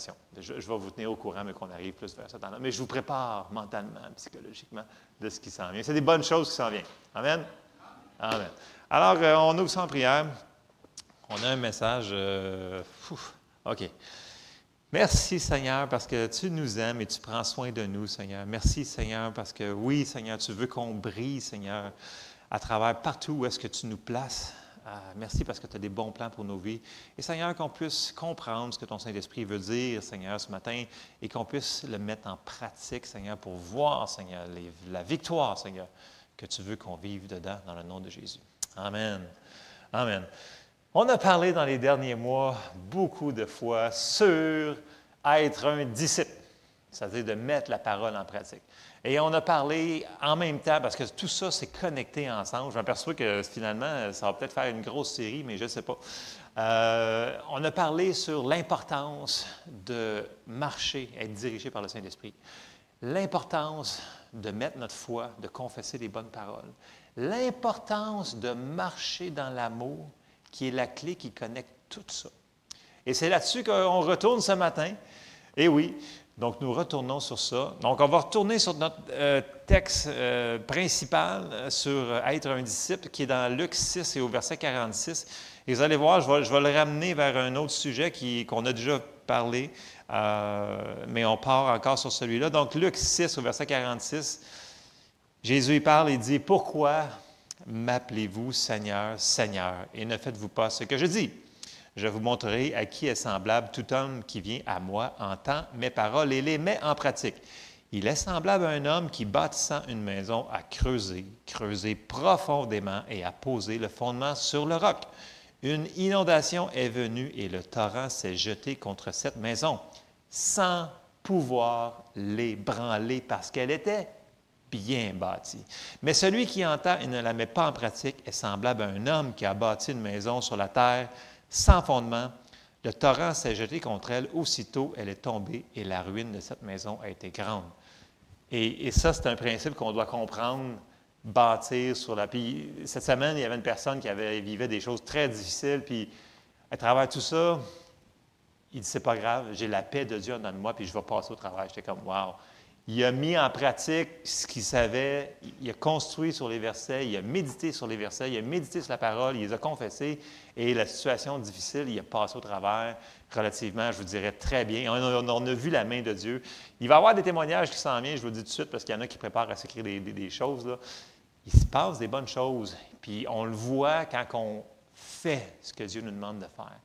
préparation. Je vais vous tenir au courant, mais qu'on arrive plus vers ce temps-là. Mais je vous prépare mentalement, psychologiquement, de ce qui s'en vient. C'est des bonnes choses qui s'en viennent. Amen? Amen. Alors, on ouvre ça en prière. On a un message. OK. Merci, Seigneur, parce que tu nous aimes et tu prends soin de nous, Seigneur. Merci, Seigneur, parce que oui, Seigneur, tu veux qu'on brille, Seigneur, à travers partout où est-ce que tu nous places. Merci parce que tu as des bons plans pour nos vies. Et Seigneur, qu'on puisse comprendre ce que ton Saint-Esprit veut dire, Seigneur, ce matin, et qu'on puisse le mettre en pratique, Seigneur, pour voir, Seigneur, la victoire, Seigneur, que tu veux qu'on vive dedans, dans le nom de Jésus. Amen. Amen. On a parlé dans les derniers mois beaucoup de fois sur être un disciple, c'est-à-dire de mettre la parole en pratique. Et on a parlé en même temps, parce que tout ça, c'est connecté ensemble. Je m'aperçois que finalement, ça va peut-être faire une grosse série, mais je ne sais pas. On a parlé sur l'importance de marcher, être dirigé par le Saint-Esprit. L'importance de mettre notre foi, de confesser les bonnes paroles. L'importance de marcher dans l'amour, qui est la clé qui connecte tout ça. Et c'est là-dessus qu'on retourne ce matin. Et oui, donc nous retournons sur ça. Donc on va retourner sur notre texte principal sur être un disciple, qui est dans Luc 6 et au verset 46. Et vous allez voir, je vais le ramener vers un autre sujet qu'on a déjà parlé, mais on part encore sur celui-là. Donc Luc 6 au verset 46, Jésus y parle et dit « Pourquoi m'appelez-vous Seigneur, Seigneur, et ne faites-vous pas ce que je dis? Je vous montrerai à qui est semblable tout homme qui vient à moi, entend mes paroles et les met en pratique. Il est semblable à un homme qui, bâtissant une maison, a creusé profondément et a posé le fondement sur le roc. Une inondation est venue et le torrent s'est jeté contre cette maison, sans pouvoir l'ébranler parce qu'elle était bien bâtie. Mais celui qui entend et ne la met pas en pratique est semblable à un homme qui a bâti une maison sur la terre sans fondement. Le torrent s'est jeté contre elle, aussitôt elle est tombée et la ruine de cette maison a été grande. Et ça, c'est un principe qu'on doit comprendre, bâtir sur la... Puis cette semaine, il y avait une personne qui vivait des choses très difficiles, puis à travers tout ça, il dit, c'est pas grave, j'ai la paix de Dieu en dedans de moi, puis je vais passer au travail. J'étais comme, wow! Il a mis en pratique ce qu'il savait, il a construit sur les versets, il a médité sur les versets, il a médité sur la parole, il les a confessés, et la situation difficile, il a passé au travers relativement, je vous dirais, très bien. On a vu la main de Dieu. Il va y avoir des témoignages qui s'en viennent, je vous le dis tout de suite, parce qu'il y en a qui préparent à s'écrire des choses, là. Il se passe des bonnes choses, puis on le voit quand on fait ce que Dieu nous demande de faire.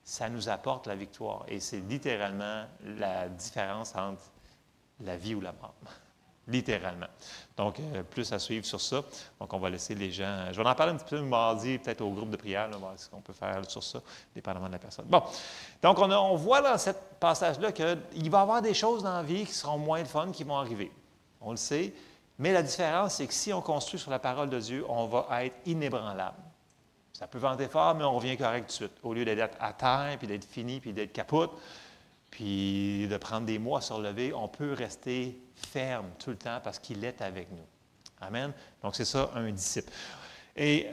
Ça nous apporte la victoire, et c'est littéralement la différence entre la vie ou la mort, littéralement. Donc, plus à suivre sur ça. Donc, on va laisser les gens... Je vais en parler un petit peu mardi, peut-être au groupe de prière, là, voir ce qu'on peut faire sur ça, dépendamment de la personne. Bon, donc on voit dans ce passage-là qu'il va y avoir des choses dans la vie qui seront moins de fun, qui vont arriver. On le sait, mais la différence, c'est que si on construit sur la parole de Dieu, on va être inébranlable. Ça peut vanter fort, mais on revient correct tout de suite. Au lieu d'être à terre, puis d'être fini, puis d'être capote, puis de prendre des mois à se relever, on peut rester ferme tout le temps parce qu'il est avec nous. Amen. Donc, c'est ça, un disciple. Et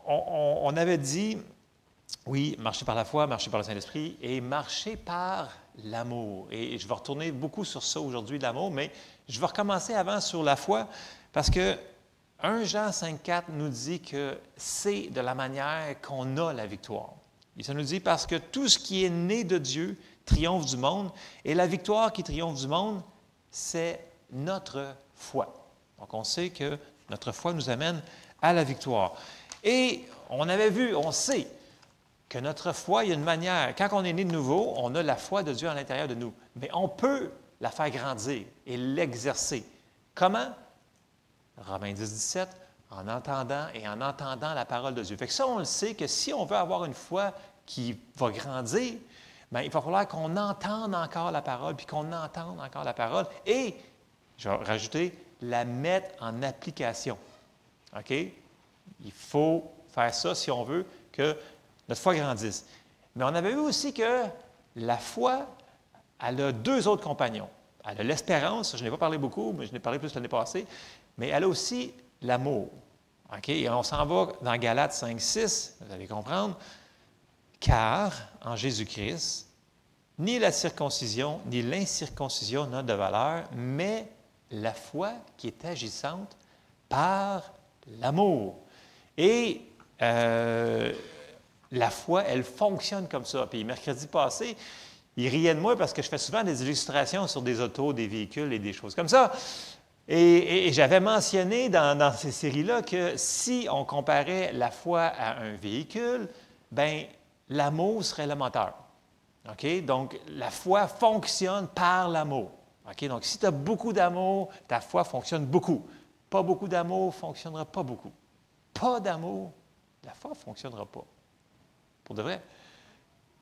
on avait dit, oui, marcher par la foi, marcher par le Saint-Esprit et marcher par l'amour. Et je vais retourner beaucoup sur ça aujourd'hui, l'amour, mais je vais recommencer avant sur la foi parce que 1 Jean 5,4 nous dit que c'est de la manière qu'on a la victoire. Et ça nous dit parce que tout ce qui est né de Dieu triomphe du monde, et la victoire qui triomphe du monde, c'est notre foi. Donc, on sait que notre foi nous amène à la victoire. Et on avait vu, on sait que notre foi, il y a une manière, quand on est né de nouveau, on a la foi de Dieu à l'intérieur de nous, mais on peut la faire grandir et l'exercer. Comment? Romains 10, 17, en entendant et en entendant la parole de Dieu. Fait que ça, on le sait que si on veut avoir une foi qui va grandir, bien, il va falloir qu'on entende encore la parole, puis qu'on entende encore la parole, et, je vais rajouter, la mettre en application. OK? Il faut faire ça si on veut que notre foi grandisse. Mais on avait vu aussi que la foi, elle a deux autres compagnons. Elle a l'espérance, je n'ai pas parlé beaucoup, mais je n'ai parlé plus l'année passée, mais elle a aussi l'amour. OK? Et on s'en va dans Galates 5, 6, vous allez comprendre. Car en Jésus-Christ, Ni la circoncision, ni l'incirconcision n'a de valeur, mais la foi qui est agissante par l'amour. Et la foi, elle fonctionne comme ça. Puis mercredi passé, il riait de moi parce que je fais souvent des illustrations sur des autos, des véhicules et des choses comme ça. Et j'avais mentionné dans ces séries-là que si on comparait la foi à un véhicule, bien, l'amour serait le moteur. OK? Donc, la foi fonctionne par l'amour. OK? Donc, si tu as beaucoup d'amour, ta foi fonctionne beaucoup. Pas beaucoup d'amour ne fonctionnera pas beaucoup. Pas d'amour, la foi ne fonctionnera pas. Pour de vrai.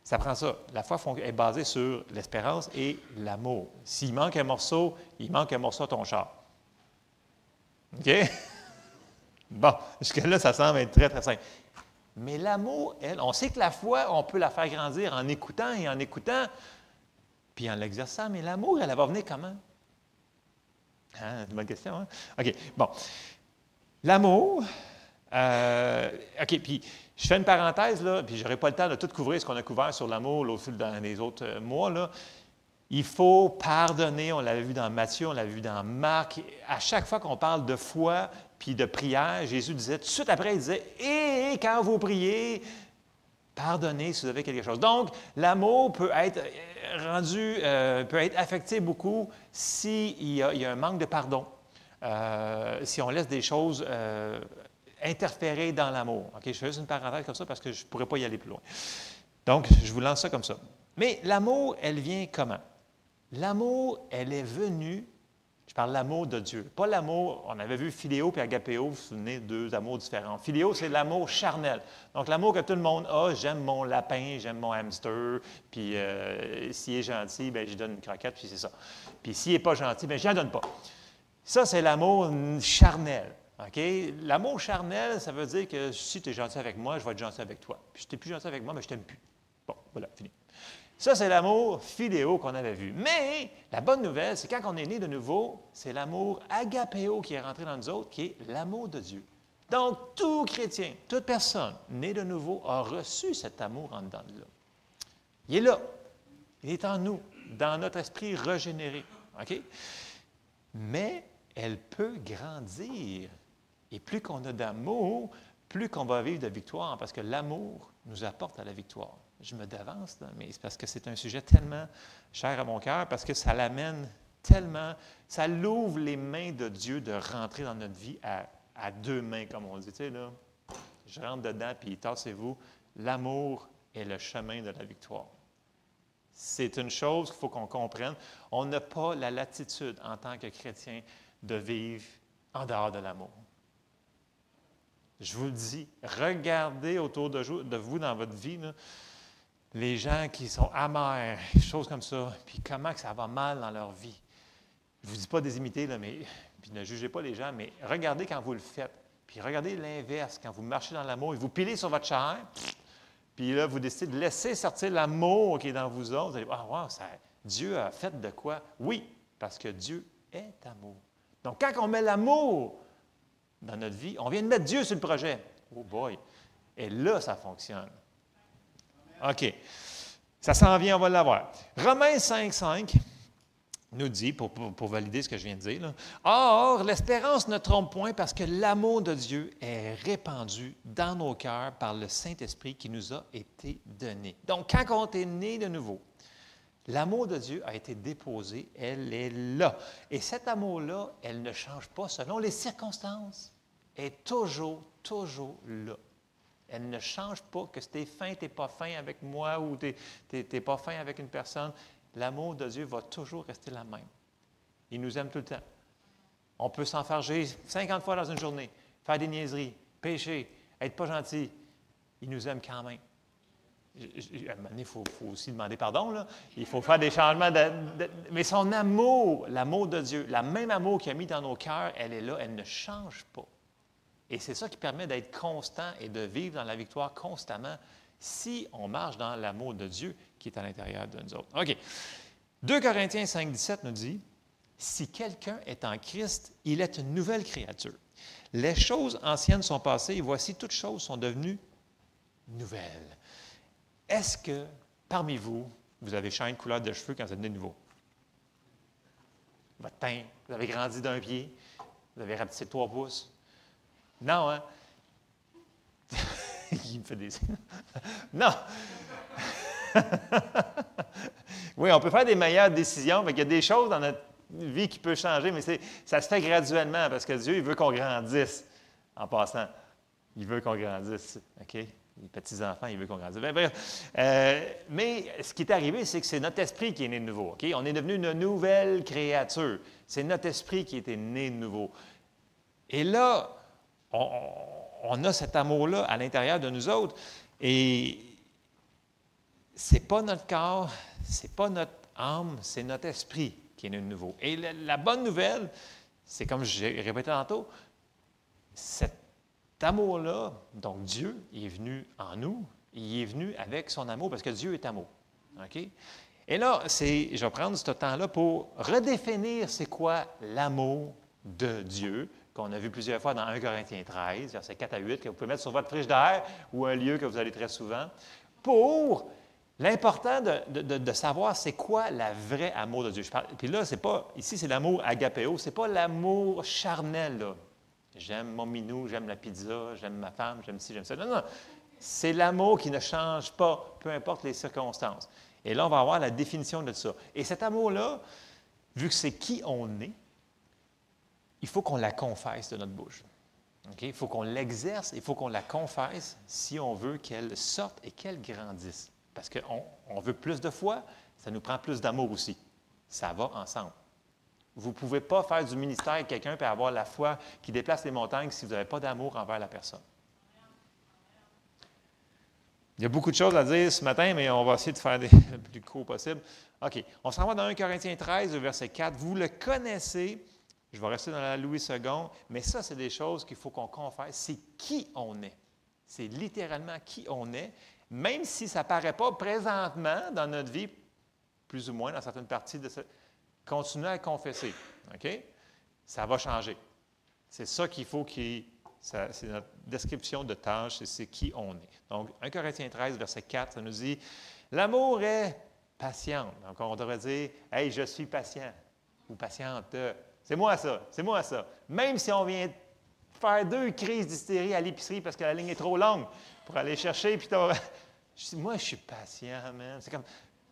Ça prend ça. La foi est basée sur l'espérance et l'amour. S'il manque un morceau, il manque un morceau à ton char. OK? Bon, jusque-là, ça semble être très, très simple. Mais l'amour, elle, on sait que la foi, on peut la faire grandir en écoutant et en écoutant, puis en l'exerçant. Mais l'amour, elle va venir comment? Hein, c'est une bonne question, hein? OK, bon. L'amour, OK, puis je fais une parenthèse, là, puis je n'aurai pas le temps de tout couvrir ce qu'on a couvert sur l'amour dans les autres mois, là. Il faut pardonner, on l'avait vu dans Matthieu, on l'avait vu dans Marc. À chaque fois qu'on parle de foi puis de prière, Jésus disait, tout de suite après, il disait, « Et quand vous priez, pardonnez si vous avez quelque chose. » Donc, l'amour peut être peut être affecté beaucoup s'il y a un manque de pardon, si on laisse des choses interférer dans l'amour. OK, je fais juste une parenthèse comme ça parce que je ne pourrais pas y aller plus loin. Donc, je vous lance ça comme ça. Mais l'amour, elle vient comment? L'amour, elle est venue, je parle de l'amour de Dieu. Pas l'amour, on avait vu philéo et agapéo, vous vous souvenez, deux amours différents. Philéo, c'est l'amour charnel. Donc, l'amour que tout le monde a, j'aime mon lapin, j'aime mon hamster, puis s'il est gentil, bien, je lui donne une croquette, puis c'est ça. Puis s'il n'est pas gentil, bien, je n'en donne pas. Ça, c'est l'amour charnel. OK? L'amour charnel, ça veut dire que si tu es gentil avec moi, je vais être gentil avec toi. Puis si tu n'es plus gentil avec moi, bien, je ne t'aime plus. Bon, voilà, fini. Ça, c'est l'amour philéo qu'on avait vu. Mais la bonne nouvelle, c'est quand on est né de nouveau, c'est l'amour agapéo qui est rentré dans nous autres, qui est l'amour de Dieu. Donc, tout chrétien, toute personne née de nouveau a reçu cet amour en dedans de là. Il est là. Il est en nous, dans notre esprit régénéré. OK? Mais elle peut grandir. Et plus qu'on a d'amour, plus qu'on va vivre de victoire, parce que l'amour nous apporte à la victoire. Je me d'avance, mais c'est parce que c'est un sujet tellement cher à mon cœur, parce que ça l'amène tellement, ça l'ouvre les mains de Dieu de rentrer dans notre vie à deux mains, comme on dit. Tu sais, là, je rentre dedans, puis tassez-vous. L'amour est le chemin de la victoire. C'est une chose qu'il faut qu'on comprenne. On n'a pas la latitude, en tant que chrétien, de vivre en dehors de l'amour. Je vous le dis, regardez autour de vous dans votre vie, là, les gens qui sont amers, des choses comme ça, puis comment que ça va mal dans leur vie. Je ne vous dis pas des imiter, là, mais, puis ne jugez pas les gens, mais regardez quand vous le faites. Puis regardez l'inverse, quand vous marchez dans l'amour et vous pilez sur votre chair, puis là, vous décidez de laisser sortir l'amour qui est dans vous autres. Vous allez dire, ah, wow, Dieu a fait de quoi? Oui, parce que Dieu est amour. Donc, quand on met l'amour dans notre vie, on vient de mettre Dieu sur le projet. Oh boy! Et là, ça fonctionne. OK. Ça s'en vient, on va l'avoir. Romains 5,5 nous dit, pour valider ce que je viens de dire, là, « Or, l'espérance ne trompe point parce que l'amour de Dieu est répandu dans nos cœurs par le Saint-Esprit qui nous a été donné. » Donc, quand on est né de nouveau, l'amour de Dieu a été déposé, elle est là. Et cet amour-là, elle ne change pas selon les circonstances. Elle est toujours, toujours là. Elle ne change pas, que si tu es fin, tu n'es pas fin avec moi ou tu n'es pas fin avec une personne. L'amour de Dieu va toujours rester la même. Il nous aime tout le temps. On peut s'enfarger 50 fois dans une journée, faire des niaiseries, pécher, être pas gentil. Il nous aime quand même. À un moment donné, il faut aussi demander pardon, là. Il faut faire des changements. Mais son amour, l'amour de Dieu, la même amour qu'il a mis dans nos cœurs, elle est là, elle ne change pas. Et c'est ça qui permet d'être constant et de vivre dans la victoire constamment si on marche dans l'amour de Dieu qui est à l'intérieur de nous autres. OK. 2 Corinthiens 5, 17 nous dit, « Si quelqu'un est en Christ, il est une nouvelle créature. Les choses anciennes sont passées et voici toutes choses sont devenues nouvelles. » Est-ce que, parmi vous, vous avez changé de couleur de cheveux quand vous êtes né nouveau. Votre teint, vous avez grandi d'un pied, vous avez rapetissé de 3 pouces. Non, hein? Il me fait des... Non! Oui, on peut faire des meilleures décisions, mais il y a des choses dans notre vie qui peuvent changer, mais ça se fait graduellement parce que Dieu, il veut qu'on grandisse en passant. Il veut qu'on grandisse, OK? Les petits-enfants, il veut qu'on grandisse. Mais ce qui est arrivé, c'est que c'est notre esprit qui est né de nouveau, OK? On est devenu une nouvelle créature. C'est notre esprit qui était né de nouveau. Et là, on a cet amour-là à l'intérieur de nous autres. Et ce n'est pas notre corps, ce n'est pas notre âme, c'est notre esprit qui est né de nouveau. Et la bonne nouvelle, c'est comme j'ai répété tantôt, cet amour-là, donc Dieu, il est venu en nous, il est venu avec son amour, parce que Dieu est amour. OK? Et là, je vais prendre ce temps-là pour redéfinir c'est quoi l'amour de Dieu, qu'on a vu plusieurs fois dans 1 Corinthiens 13, versets 4 à 8, que vous pouvez mettre sur votre frigidaire ou un lieu que vous allez très souvent, pour l'important de savoir c'est quoi le vrai amour de Dieu. Puis là, c'est pas, ici, c'est l'amour agapéo, c'est pas l'amour charnel, là. J'aime mon minou, j'aime la pizza, j'aime ma femme, j'aime ci, j'aime ça. Non, non, c'est l'amour qui ne change pas, peu importe les circonstances. Et là, on va avoir la définition de ça. Et cet amour-là, vu que c'est qui on est, il faut qu'on la confesse de notre bouche. Okay? Il faut qu'on l'exerce, il faut qu'on la confesse si on veut qu'elle sorte et qu'elle grandisse. Parce qu'on veut plus de foi, ça nous prend plus d'amour aussi. Ça va ensemble. Vous ne pouvez pas faire du ministère avec quelqu'un et avoir la foi qui déplace les montagnes si vous n'avez pas d'amour envers la personne. Il y a beaucoup de choses à dire ce matin, mais on va essayer de faire le plus court possible. OK. On s'en va dans 1 Corinthiens 13, verset 4. Vous le connaissez. Je vais rester dans la Louis II, mais ça, c'est des choses qu'il faut qu'on confesse. C'est qui on est. C'est littéralement qui on est, même si ça ne paraît pas présentement dans notre vie, plus ou moins dans certaines parties de cette... Continuez à confesser. OK? Ça va changer. C'est ça qu'il faut c'est notre description de tâche, c'est qui on est. Donc, 1 Corinthiens 13, verset 4, ça nous dit « L'amour est patient. » Donc, on devrait dire « Hey, je suis patient ou patiente. » C'est moi ça, c'est moi ça. Même si on vient faire 2 crises d'hystérie à l'épicerie parce que la ligne est trop longue pour aller chercher, puis moi, je suis patient, man.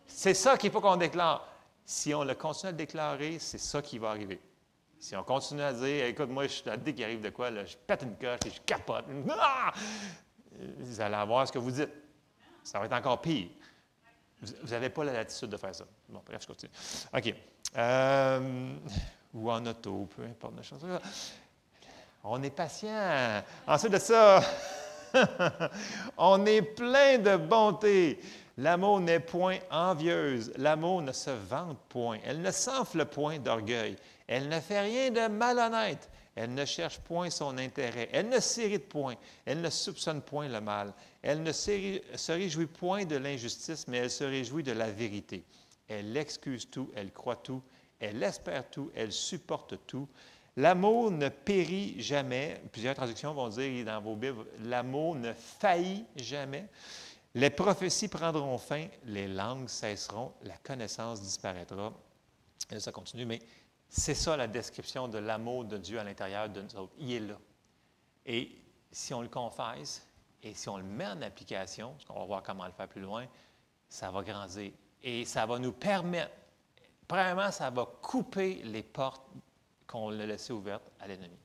C'est ça qu'il faut qu'on déclare. Si on le continue à le déclarer, c'est ça qui va arriver. Si on continue à dire, écoute, moi, dès qu'il arrive de quoi, là, je pète une coche et je capote. Ah! Vous allez avoir ce que vous dites. Ça va être encore pire. Vous n'avez pas la latitude de faire ça. Bon, bref, je continue. OK. Ou en auto, peu importe la chose. On est patient. Ensuite de ça, on est plein de bonté. L'amour n'est point envieuse. L'amour ne se vante point. Elle ne s'enfle point d'orgueil. Elle ne fait rien de malhonnête. Elle ne cherche point son intérêt. Elle ne s'irrite point. Elle ne soupçonne point le mal. Elle ne se réjouit point de l'injustice, mais elle se réjouit de la vérité. Elle excuse tout, elle croit tout, elle espère tout, elle supporte tout. L'amour ne périt jamais. Plusieurs traductions vont dire dans vos Bibles, l'amour ne faillit jamais. Les prophéties prendront fin, les langues cesseront, la connaissance disparaîtra. Et là, ça continue, mais c'est ça la description de l'amour de Dieu à l'intérieur de nous autres. Il est là. Et si on le confesse et si on le met en application, parce qu'on va voir comment le faire plus loin, ça va grandir. Et ça va nous permettre, premièrement, ça va couper les portes qu'on a laissées ouvertes à l'ennemi.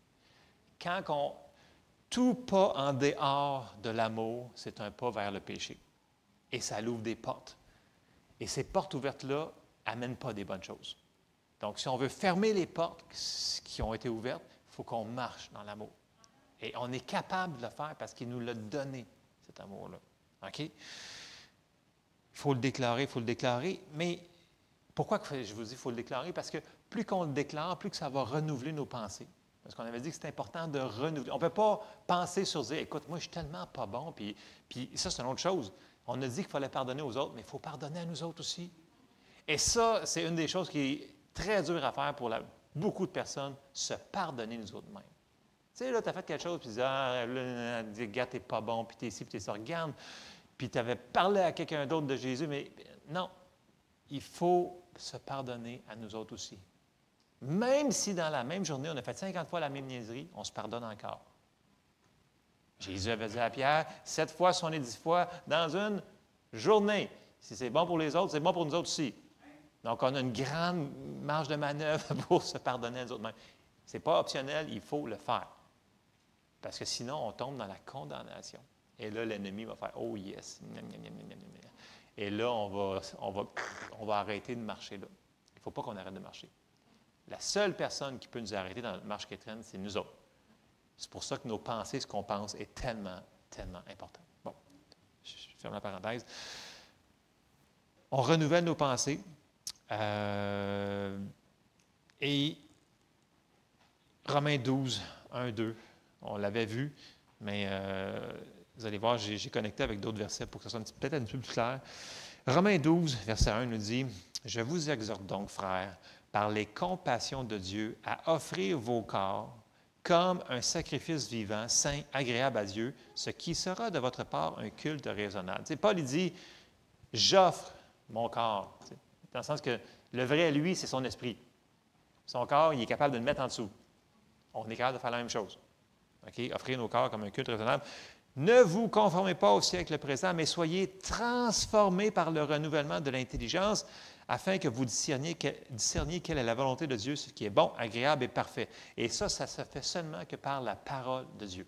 Tout pas en dehors de l'amour, c'est un pas vers le péché. Et ça l'ouvre des portes. Et ces portes ouvertes-là n'amènent pas des bonnes choses. Donc, si on veut fermer les portes qui ont été ouvertes, il faut qu'on marche dans l'amour. Et on est capable de le faire parce qu'il nous l'a donné, cet amour-là. OK? Il faut le déclarer. Mais pourquoi je vous dis qu'il faut le déclarer? Parce que plus qu'on le déclare, plus que ça va renouveler nos pensées. Parce qu'on avait dit que c'est important de renouveler. On ne peut pas penser sur dire, écoute, moi, je suis tellement pas bon, puis ça, c'est une autre chose. On a dit qu'il fallait pardonner aux autres, mais il faut pardonner à nous autres aussi. Et ça, c'est une des choses qui est très dure à faire pour beaucoup de personnes, se pardonner nous autres mêmes. Tu sais, là, tu as fait quelque chose, puis tu dis, regarde, t'es pas bon, puis t'es ici, puis t'es ça, regarde. Puis tu avais parlé à quelqu'un d'autre de Jésus, mais non. il faut se pardonner à nous autres aussi. Même si dans la même journée, on a fait 50 fois la même niaiserie, on se pardonne encore. Jésus avait dit à Pierre, 7 fois, 70 fois dans une journée. Si c'est bon pour les autres, c'est bon pour nous autres aussi. Donc, on a une grande marge de manœuvre pour se pardonner à nous autres. Ce n'est pas optionnel, il faut le faire. Parce que sinon, on tombe dans la condamnation. Et là, l'ennemi va faire « Oh yes! » Et là, on va arrêter de marcher là. Il ne faut pas qu'on arrête de marcher. La seule personne qui peut nous arrêter dans notre marche chrétienne, c'est nous autres. C'est pour ça que nos pensées, ce qu'on pense, est tellement, tellement important. Bon, je ferme la parenthèse. On renouvelle nos pensées. Et Romains 12, 1, 2, on l'avait vu, mais vous allez voir, j'ai connecté avec d'autres versets pour que ça soit peut-être un petit peu plus clair. Romains 12, verset 1 nous dit, « Je vous exhorte donc, frères, par les compassions de Dieu, à offrir vos corps comme un sacrifice vivant, saint, agréable à Dieu, ce qui sera de votre part un culte raisonnable. » Tu sais, Paul, il dit, « J'offre mon corps. » Dans le sens que le vrai, lui, c'est son esprit. Son corps, il est capable de le mettre en dessous. On est capable de faire la même chose. Okay? Offrir nos corps comme un culte raisonnable. Ne vous conformez pas au siècle présent, mais soyez transformés par le renouvellement de l'intelligence, afin que vous discerniez quelle est la volonté de Dieu, ce qui est bon, agréable et parfait. Et ça se fait seulement que par la parole de Dieu.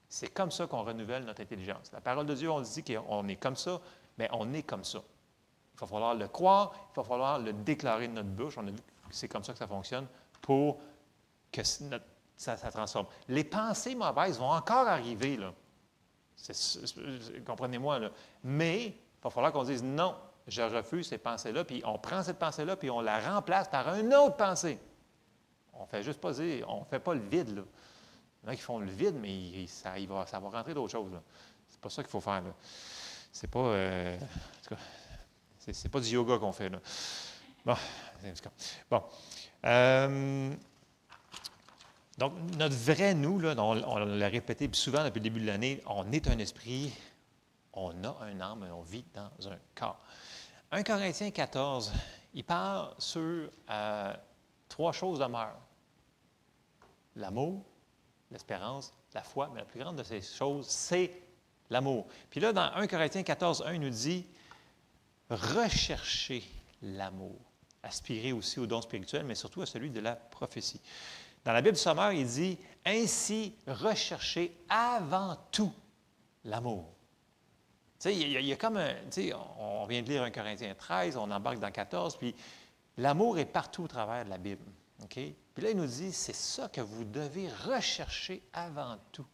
C'est comme ça qu'on renouvelle notre intelligence. La parole de Dieu, on dit qu'on est comme ça, mais on est comme ça. Il va falloir le croire, il va falloir le déclarer de notre bouche. On a vu que c'est comme ça que ça fonctionne pour que ça transforme. Les pensées mauvaises vont encore arriver, là. Comprenez-moi, là. Mais il va falloir qu'on dise non, je refuse ces pensées-là, puis on prend cette pensée-là, puis on la remplace par une autre pensée. On ne fait juste pas dire, on ne fait pas le vide, là. Il y en a qui font le vide, mais ça va rentrer d'autres choses, là. C'est pas ça qu'il faut faire, là. C'est pas... c'est pas du yoga qu'on fait, là. Bon. Donc, notre vrai nous, là, on l'a répété souvent depuis le début de l'année, on est un esprit, on a un âme et on vit dans un corps. 1 Corinthiens 14, il parle sur 3 choses demeurent. L'amour, l'espérance, la foi, mais la plus grande de ces choses, c'est l'amour. Puis là, dans 1 Corinthiens 14, 1, il nous dit « Recherchez l'amour ». Aspirez aussi au don spirituel, mais surtout à celui de la prophétie. Dans la Bible du Sommeur, il dit « Ainsi, recherchez avant tout l'amour ». Tu sais, il y a comme un... Tu sais, on vient de lire 1 Corinthiens 13, on embarque dans 14, puis l'amour est partout au travers de la Bible. OK? Puis là, il nous dit, c'est ça que vous devez rechercher avant tout.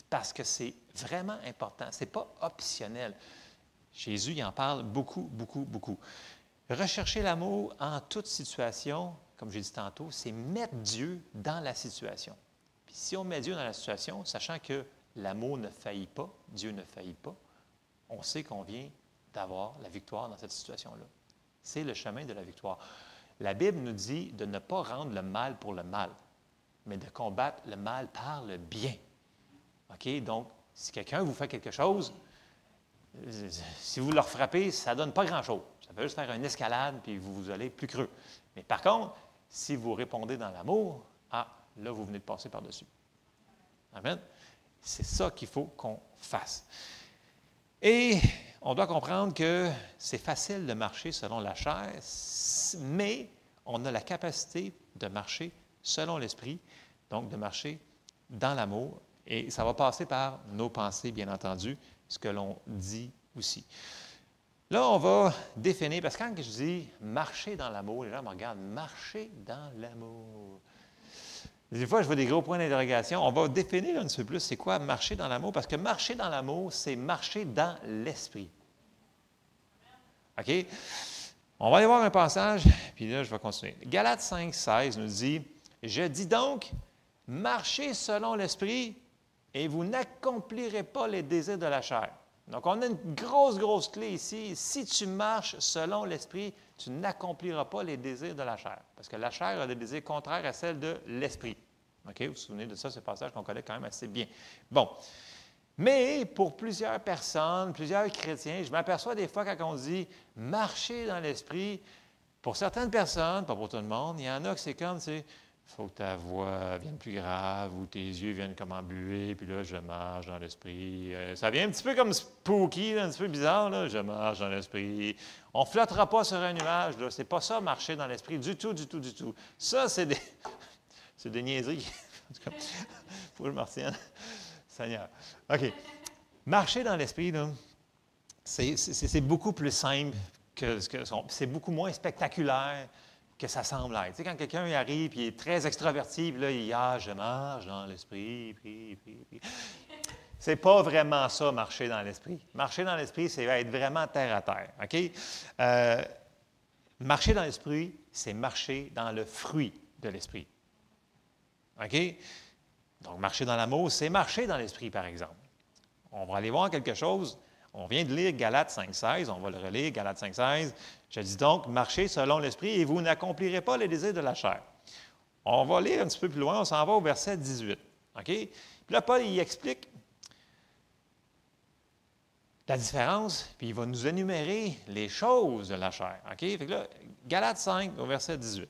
Parce que c'est vraiment important. Ce n'est pas optionnel. Jésus, il en parle beaucoup, beaucoup, beaucoup. Rechercher l'amour en toute situation, comme j'ai dit tantôt, c'est mettre Dieu dans la situation. Puis si on met Dieu dans la situation, sachant que l'amour ne faillit pas, Dieu ne faillit pas, on sait qu'on vient d'avoir la victoire dans cette situation-là. C'est le chemin de la victoire. La Bible nous dit de ne pas rendre le mal pour le mal, mais de combattre le mal par le bien. OK? Donc, si quelqu'un vous fait quelque chose, si vous leur frappez, ça ne donne pas grand-chose. Ça peut juste faire une escalade, puis vous allez plus creux. Mais par contre, si vous répondez dans l'amour, là, vous venez de passer par-dessus. Amen? C'est ça qu'il faut qu'on fasse. Et on doit comprendre que c'est facile de marcher selon la chair, mais on a la capacité de marcher selon l'esprit, donc de marcher dans l'amour. Et ça va passer par nos pensées, bien entendu, ce que l'on dit aussi. Là, on va définir, parce que quand je dis marcher dans l'amour, les gens me regardent, marcher dans l'amour. Des fois, je vois des gros points d'interrogation. On va définir un petit peu plus c'est quoi marcher dans l'amour, parce que marcher dans l'amour, c'est marcher dans l'esprit. OK? On va aller voir un passage, puis là, je vais continuer. Galates 5, 16 nous dit, « Je dis donc, marchez selon l'esprit, et vous n'accomplirez pas les désirs de la chair. » Donc, on a une grosse clé ici. Si tu marches selon l'esprit, tu n'accompliras pas les désirs de la chair. Parce que la chair a des désirs contraires à celles de l'esprit. OK? Vous vous souvenez de ça, ce passage qu'on connaît quand même assez bien. Bon. Mais pour plusieurs personnes, plusieurs chrétiens, je m'aperçois des fois quand on dit « marcher dans l'esprit », pour certaines personnes, pas pour tout le monde, il y en a que c'est comme, tu sais, il faut que ta voix vienne plus grave ou tes yeux viennent comme embués, puis là, je marche dans l'esprit. Ça vient un petit peu comme spooky, là, un petit peu bizarre, là, je marche dans l'esprit. On ne flottera pas sur un nuage, là. C'est pas ça, marcher dans l'esprit, du tout, du tout, du tout. Ça, c'est des niaiseries. En tout cas, faut que je martienne. Seigneur. OK. Marcher dans l'esprit, là, c'est beaucoup plus simple c'est beaucoup moins spectaculaire que ça semble être. Tu sais, quand quelqu'un arrive et est très extraverti, puis là, il dit « Ah, je marche dans l'esprit, puis. » C'est pas vraiment ça, marcher dans l'esprit. Marcher dans l'esprit, c'est être vraiment terre à terre. OK? Marcher dans l'esprit, c'est marcher dans le fruit de l'esprit. OK? Donc, marcher dans l'amour, c'est marcher dans l'esprit, par exemple. On va aller voir quelque chose. On vient de lire Galates 5,16, on va le relire, Galates 5,16. Je dis donc, marchez selon l'esprit et vous n'accomplirez pas les désirs de la chair. On va lire un petit peu plus loin, on s'en va au verset 18. OK? Puis là, Paul, il explique la différence, puis il va nous énumérer les choses de la chair. OK? Fait que là, Galates 5, au verset 18.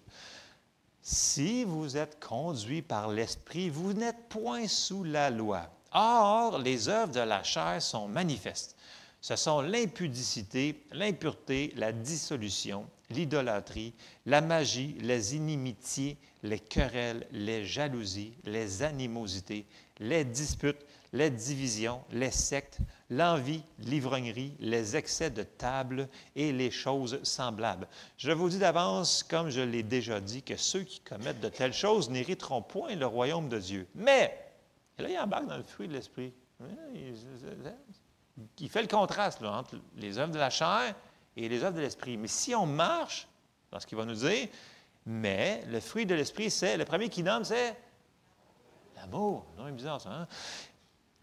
Si vous êtes conduits par l'esprit, vous n'êtes point sous la loi. Or, les œuvres de la chair sont manifestes. Ce sont l'impudicité, l'impureté, la dissolution, l'idolâtrie, la magie, les inimitiés, les querelles, les jalousies, les animosités, les disputes, les divisions, les sectes, l'envie, l'ivrognerie, les excès de table et les choses semblables. Je vous dis d'avance, comme je l'ai déjà dit, que ceux qui commettent de telles choses n'hériteront point le royaume de Dieu. Mais, et là, il embarque dans le fruit de l'esprit. Il fait le contraste là, entre les œuvres de la chair et les œuvres de l'esprit. Mais si on marche dans ce qu'il va nous dire, mais le fruit de l'esprit, c'est, le premier qu'il nomme, c'est l'amour. C'est bizarre ça, hein?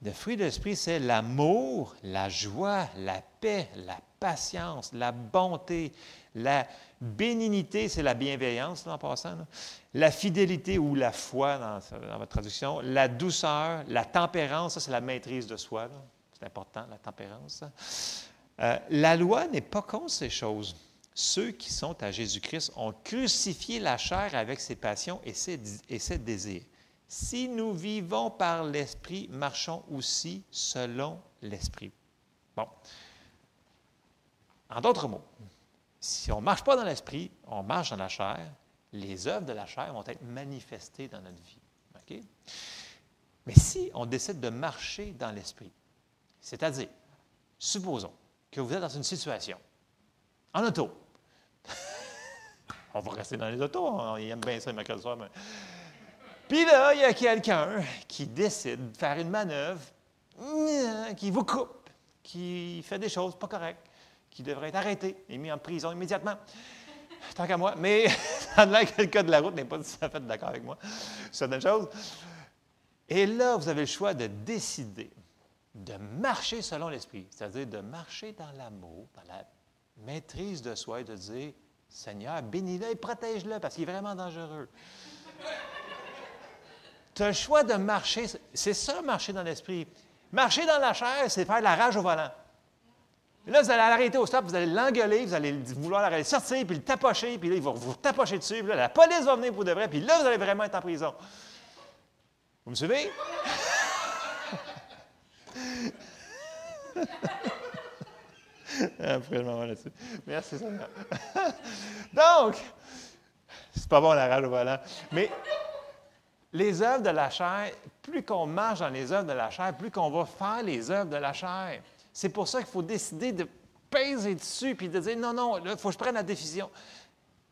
Le fruit de l'esprit, c'est l'amour, la joie, la paix, la patience, la bonté, la bénignité, c'est la bienveillance, là, en passant, là. La fidélité ou la foi, dans votre traduction, la douceur, la tempérance, ça, c'est la maîtrise de soi, là. C'est important, la tempérance. La loi n'est pas contre ces choses. Ceux qui sont à Jésus-Christ ont crucifié la chair avec ses passions et ses désirs. Si nous vivons par l'Esprit, marchons aussi selon l'Esprit. Bon. En d'autres mots, si on ne marche pas dans l'Esprit, on marche dans la chair, les œuvres de la chair vont être manifestées dans notre vie. OK? Mais si on décide de marcher dans l'Esprit, c'est-à-dire, supposons que vous êtes dans une situation, en auto. On va rester dans les autos, on aime bien ça le mercredi soir. Mais... Puis là, il y a quelqu'un qui décide de faire une manœuvre, qui vous coupe, qui fait des choses pas correctes, qui devrait être arrêté et mis en prison immédiatement. Tant qu'à moi. Mais ça a l'air que le code de la route n'est pas tout à fait d'accord avec moi sur certaines choses. Et là, vous avez le choix de décider de marcher selon l'Esprit, c'est-à-dire de marcher dans l'amour, dans la maîtrise de soi et de dire « Seigneur, bénis-le et protège-le parce qu'il est vraiment dangereux. » Tu as le choix de marcher, c'est ça, marcher dans l'Esprit. Marcher dans la chair, c'est faire de la rage au volant. Et là, vous allez l'arrêter au stop, vous allez l'engueuler, vous allez vouloir l'arrêter, sortir, puis le tapocher, puis là, il va vous tapocher dessus, puis là, la police va venir pour de vrai, puis là, vous allez vraiment être en prison. Vous me suivez? Après le moment là-dessus. Merci, Seigneur. Donc, c'est pas bon la rage au volant. Mais les œuvres de la chair, plus qu'on marche dans les œuvres de la chair, plus qu'on va faire les œuvres de la chair. C'est pour ça qu'il faut décider de peser dessus puis de dire non, non, il faut que je prenne la décision.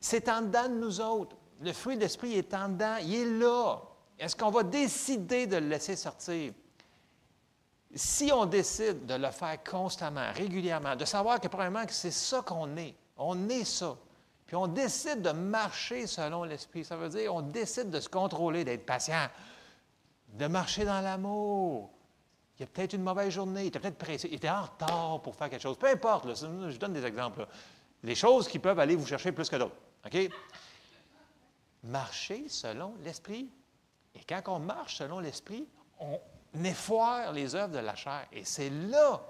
C'est en dedans de nous autres. Le fruit de l'esprit est en dedans, il est là. Est-ce qu'on va décider de le laisser sortir? Si on décide de le faire constamment, régulièrement, de savoir que probablement que c'est ça qu'on est, on est ça, puis on décide de marcher selon l'Esprit, ça veut dire on décide de se contrôler, d'être patient, de marcher dans l'amour. Il y a peut-être une mauvaise journée, il était peut-être pressé, il était en retard pour faire quelque chose, peu importe, là, je donne des exemples. Là. Les choses qui peuvent aller vous chercher plus que d'autres. OK? Marcher selon l'Esprit. Et quand on marche selon l'Esprit, mais foire les œuvres de la chair. Et c'est là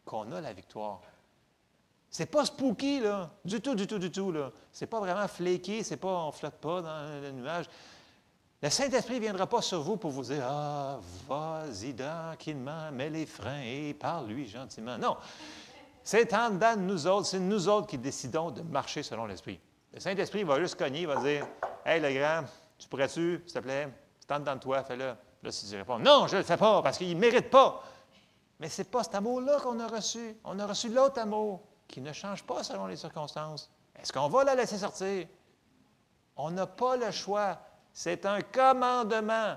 qu'on a la victoire. C'est pas spooky, là. Du tout, du tout, du tout, là. C'est pas vraiment flaky, c'est pas, on ne flotte pas dans le nuage. Le Saint-Esprit ne viendra pas sur vous pour vous dire « Ah, vas-y tranquillement, mets les freins et parle-lui gentiment. » Non. C'est en dedans de nous autres, c'est nous autres qui décidons de marcher selon l'Esprit. Le Saint-Esprit va juste cogner, il va dire « Hey, le grand, tu pourrais-tu, s'il te plaît, c'est en dedans de toi, fais-le. » Là, si tu réponds « Non, je ne le fais pas parce qu'il ne mérite pas. » Mais ce n'est pas cet amour-là qu'on a reçu. On a reçu l'autre amour qui ne change pas selon les circonstances. Est-ce qu'on va la laisser sortir? On n'a pas le choix. C'est un commandement.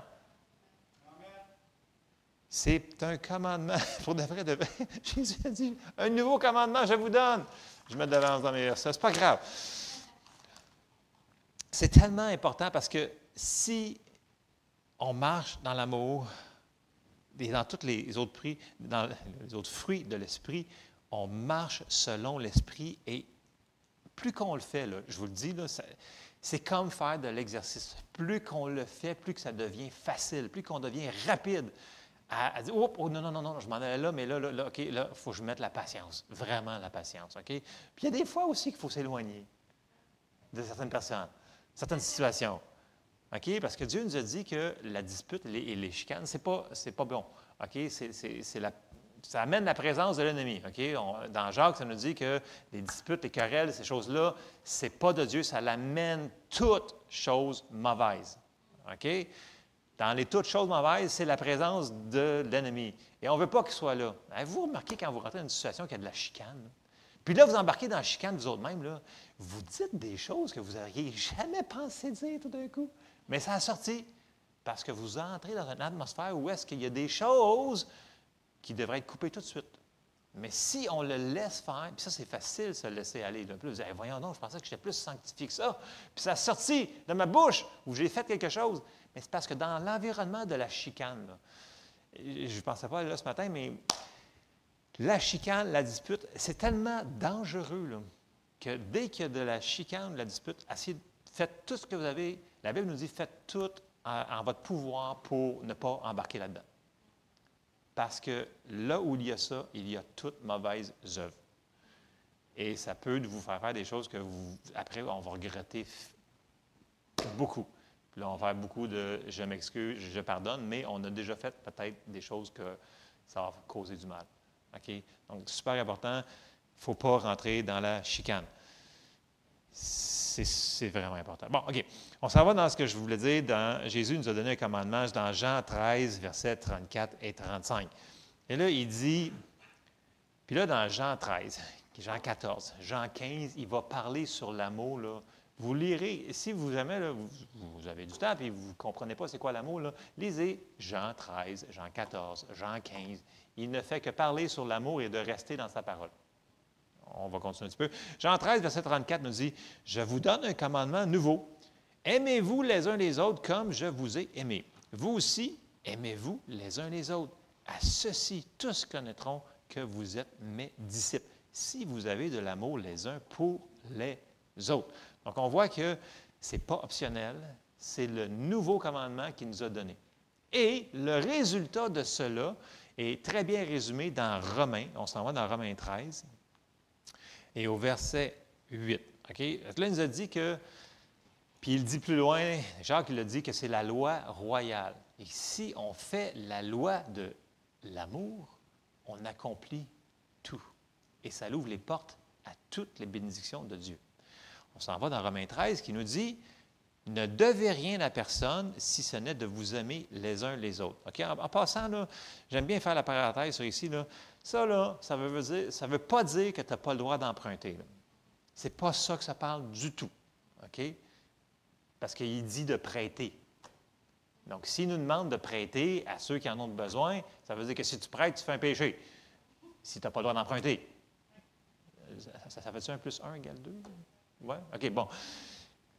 C'est un commandement. Pour de vrai, Jésus a dit, un nouveau commandement, je vous donne. Je mets de l'avance dans mes versets. C'est pas grave. C'est tellement important parce que si on marche dans l'amour, et dans tous les autres dans les autres fruits de l'esprit, on marche selon l'esprit et plus qu'on le fait, là, je vous le dis, là, c'est comme faire de l'exercice. Plus qu'on le fait, plus que ça devient facile, plus qu'on devient rapide à dire, oh, non, non, non, non, je m'en allais là, mais là, OK, là, il faut que je mette la patience, vraiment la patience, OK? Puis il y a des fois aussi qu'il faut s'éloigner de certaines personnes, certaines situations, OK? Parce que Dieu nous a dit que la dispute et les chicanes, c'est pas bon, OK? Ça amène la présence de l'ennemi, OK? Dans Jacques, ça nous dit que les disputes, les querelles, ces choses-là, c'est pas de Dieu, ça l'amène toutes choses mauvaises, OK? Dans les toutes choses mauvaises, c'est la présence de l'ennemi. Et on ne veut pas qu'il soit là. Avez-vous remarqué quand vous rentrez dans une situation qui a de la chicane? Là? Puis là, vous embarquez dans la chicane, vous autres-mêmes, là, vous dites des choses que vous n'auriez jamais pensé dire tout d'un coup. Mais ça a sorti parce que vous entrez dans une atmosphère où est-ce qu'il y a des choses qui devraient être coupées tout de suite. Mais si on le laisse faire, puis ça, c'est facile, se laisser aller. Là. Puis là, vous dites, voyons donc, je pensais que j'étais plus sanctifié que ça. Puis ça a sorti de ma bouche où j'ai fait quelque chose. Mais c'est parce que dans l'environnement de la chicane, là, je ne pensais pas aller là ce matin, mais la chicane, la dispute, c'est tellement dangereux là, que dès qu'il y a de la chicane, de la dispute, faites tout ce que vous avez. La Bible nous dit, faites tout en votre pouvoir pour ne pas embarquer là-dedans. Parce que là où il y a ça, il y a toute mauvaise œuvre. Et ça peut vous faire des choses que après, on va regretter beaucoup. Puis là, on va faire beaucoup de « je m'excuse, je pardonne », mais on a déjà fait peut-être des choses que ça va causer du mal. OK? Donc, super important, il ne faut pas rentrer dans la chicane. C'est vraiment important. Bon, OK. On s'en va dans ce que je voulais dire. Jésus nous a donné un commandement dans Jean 13, versets 34 et 35. Et là, il dit, puis là, dans Jean 13, Jean 14, Jean 15, il va parler sur l'amour, là. Vous lirez, si vous jamais, là, vous avez du temps et vous ne comprenez pas c'est quoi l'amour, là, lisez Jean 13, Jean 14, Jean 15. Il ne fait que parler sur l'amour et de rester dans sa parole. On va continuer un petit peu. Jean 13, verset 34 nous dit, « Je vous donne un commandement nouveau. Aimez-vous les uns les autres comme je vous ai aimés. Vous aussi, aimez-vous les uns les autres. À ceci, tous connaîtront que vous êtes mes disciples, si vous avez de l'amour les uns pour les autres. » Donc, on voit que ce n'est pas optionnel, c'est le nouveau commandement qu'il nous a donné. Et le résultat de cela est très bien résumé dans Romains. On s'en va dans Romains 13 et au verset 8. Okay? Là, il nous a dit que, puis il dit plus loin, Jacques il a dit que c'est la loi royale. Et si on fait la loi de l'amour, on accomplit tout. Et ça ouvre les portes à toutes les bénédictions de Dieu. On s'en va dans Romains 13 qui nous dit « Ne devez rien à personne si ce n'est de vous aimer les uns les autres. » Okay? En passant, là, j'aime bien faire la parenthèse sur ici. Là. Ça, là, ça veut pas dire que tu n'as pas le droit d'emprunter. Ce n'est pas ça que ça parle du tout. Okay? Parce qu'il dit de prêter. Donc, s'il nous demande de prêter à ceux qui en ont besoin, ça veut dire que si tu prêtes, tu fais un péché. Si tu n'as pas le droit d'emprunter. Ça fait-tu 1 + 1 = 2? Oui? OK, bon.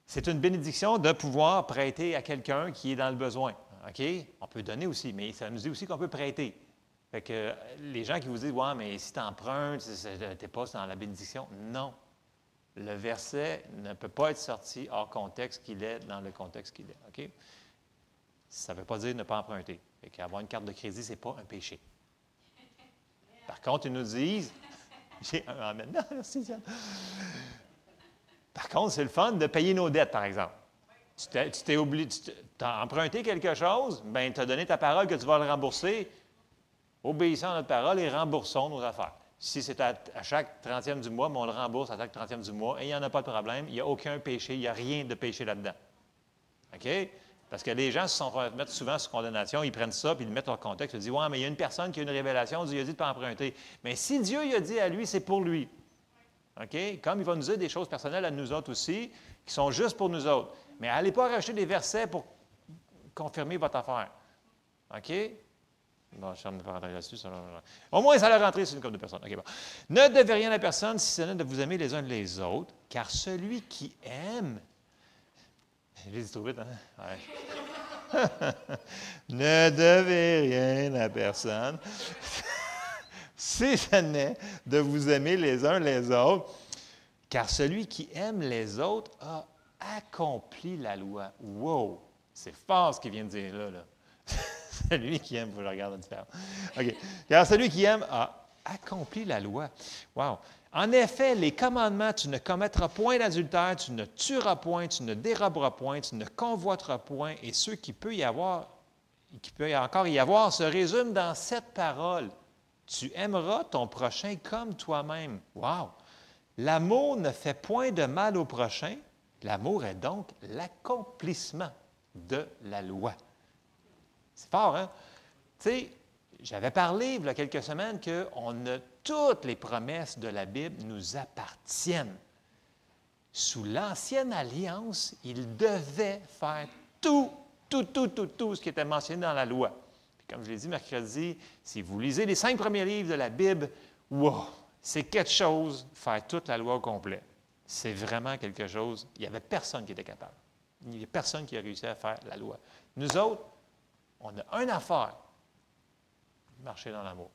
C'est une bénédiction de pouvoir prêter à quelqu'un qui est dans le besoin. OK? On peut donner aussi, mais ça nous dit aussi qu'on peut prêter. Fait que les gens qui vous disent « Ouais, mais si tu empruntes, tu n'es pas dans la bénédiction. » Non. Le verset ne peut pas être sorti hors contexte qu'il est dans le contexte qu'il est. OK? Ça ne veut pas dire ne pas emprunter. Fait qu'avoir une carte de crédit, ce n'est pas un péché. Par contre, ils nous disent, amen. Non, merci, Diane. Par contre, c'est le fun de payer nos dettes, par exemple. Tu t'es oublié, tu as emprunté quelque chose, bien, tu as donné ta parole que tu vas le rembourser. Obéissons à notre parole et remboursons nos affaires. Si c'est à chaque 30e du mois, mais on le rembourse à chaque 30e du mois, et il n'y en a pas de problème, il n'y a aucun péché, il n'y a rien de péché là-dedans. OK? Parce que les gens se sont fait mettre souvent sous condamnation, ils prennent ça, puis ils le mettent en contexte, ils disent « Ouais, mais il y a une personne qui a une révélation, Dieu a dit de ne pas emprunter. » Mais si Dieu il a dit à lui, c'est pour lui. OK? Comme il va nous dire des choses personnelles à nous autres aussi, qui sont juste pour nous autres. Mais n'allez pas rajouter des versets pour confirmer votre affaire. OK? Bon, je ne vais pas rentrer là-dessus. Au moins, ça l'a rentré sur une couple de personnes. OK, bon. Ne devez rien à personne si ce n'est de vous aimer les uns les autres, car celui qui aime. J'ai dit trop vite, hein? Ouais. Ne devez rien à personne si ce n'est de vous aimer les uns les autres, car celui qui aime les autres a accompli la loi. Wow! C'est fort ce qu'il vient de dire là. Celui qui aime, il faut que je regarde la différence. OK. Car celui qui aime a accompli la loi. Wow! En effet, les commandements, tu ne commettras point d'adultère, tu ne tueras point, tu ne déroberas point, tu ne convoiteras point, et ceux qui peut encore y avoir, se résument dans cette parole. Tu aimeras ton prochain comme toi-même. Wow! L'amour ne fait point de mal au prochain. L'amour est donc l'accomplissement de la loi. C'est fort, hein? Tu sais, j'avais parlé il y a quelques semaines toutes les promesses de la Bible nous appartiennent. Sous l'Ancienne Alliance, il devait faire tout ce qui était mentionné dans la loi. Puis comme je l'ai dit mercredi, si vous lisez les 5 premiers livres de la Bible, wow, c'est quelque chose, faire toute la loi au complet. C'est vraiment quelque chose. Il n'y avait personne qui était capable. Il n'y avait personne qui a réussi à faire la loi. Nous autres, on a une affaire, marcher dans l'amour.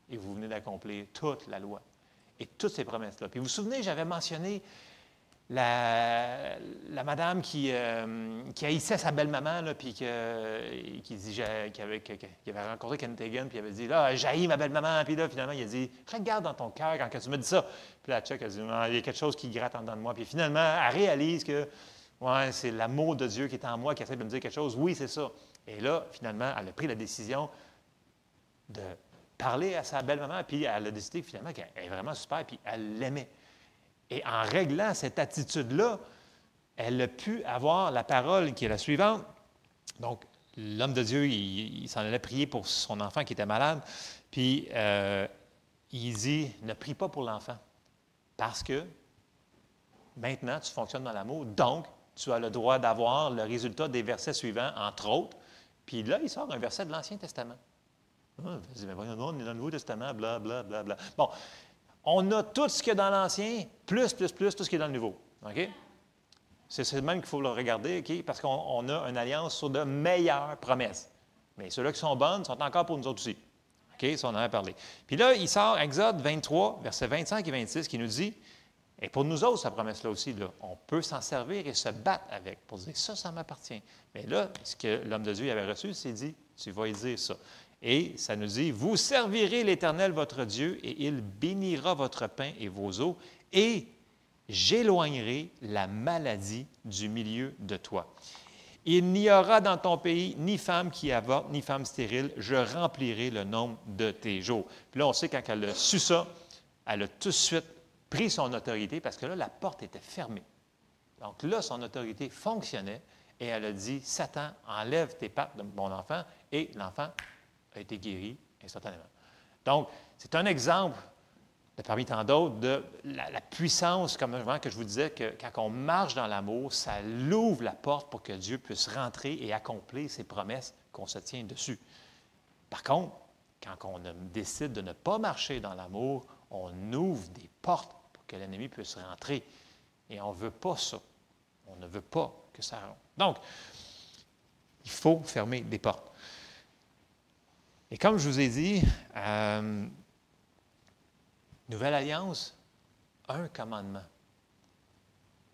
Et vous venez d'accomplir toute la loi et toutes ces promesses-là. Puis vous vous souvenez, j'avais mentionné la madame qui haïssait sa belle-maman, là, puis qui avait rencontré Kenneth Hagin, puis il avait dit, là, j'haïs ma belle-maman, puis là, finalement, il a dit, regarde dans ton cœur quand tu me dis ça. Puis là, Chuck a dit, il y a quelque chose qui gratte en dedans de moi. Puis finalement, elle réalise que, ouais, c'est l'amour de Dieu qui est en moi, qui essaie de me dire quelque chose. Oui, c'est ça. Et là, finalement, elle a pris la décision de parler à sa belle-maman, puis elle a décidé finalement qu'elle est vraiment super, puis elle l'aimait. Et en réglant cette attitude-là, elle a pu avoir la parole qui est la suivante. Donc, l'homme de Dieu, il s'en allait prier pour son enfant qui était malade, puis il dit, ne prie pas pour l'enfant, parce que maintenant, tu fonctionnes dans l'amour, donc tu as le droit d'avoir le résultat des versets suivants, entre autres. Puis là, il sort un verset de l'Ancien Testament. Ah, mais voyons, on est dans le Nouveau Testament, bla, bla, bla, bla. Bon, on a tout ce qu'il y a dans l'Ancien, plus, tout ce qui est dans le Nouveau. OK? C'est le même qu'il faut le regarder, OK? Parce qu'on a une alliance sur de meilleures promesses. Mais ceux-là qui sont bonnes sont encore pour nous autres aussi. OK? Ça, on en a parlé. Puis là, il sort Exode 23, versets 25 et 26, qui nous dit, et pour nous autres, cette promesse-là aussi, là, on peut s'en servir et se battre avec pour dire, ça m'appartient. Mais là, ce que l'homme de Dieu avait reçu, c'est dit, tu vas y dire ça. Et ça nous dit, vous servirez l'Éternel votre Dieu, et il bénira votre pain et vos eaux, et j'éloignerai la maladie du milieu de toi. Il n'y aura dans ton pays ni femme qui avorte, ni femme stérile, je remplirai le nombre de tes jours. Puis là, on sait quand elle a su ça, elle a tout de suite pris son autorité, parce que là, la porte était fermée. Donc là, son autorité fonctionnait, et elle a dit, Satan, enlève tes pattes de mon enfant, et l'enfant a été guéri instantanément. Donc, c'est un exemple, parmi tant d'autres, de la puissance, comme que je vous disais, que quand on marche dans l'amour, ça l'ouvre la porte pour que Dieu puisse rentrer et accomplir ses promesses qu'on se tient dessus. Par contre, quand on décide de ne pas marcher dans l'amour, on ouvre des portes pour que l'ennemi puisse rentrer. Et on ne veut pas ça. On ne veut pas que ça rentre. Donc, il faut fermer des portes. Et comme je vous ai dit, Nouvelle Alliance, un commandement.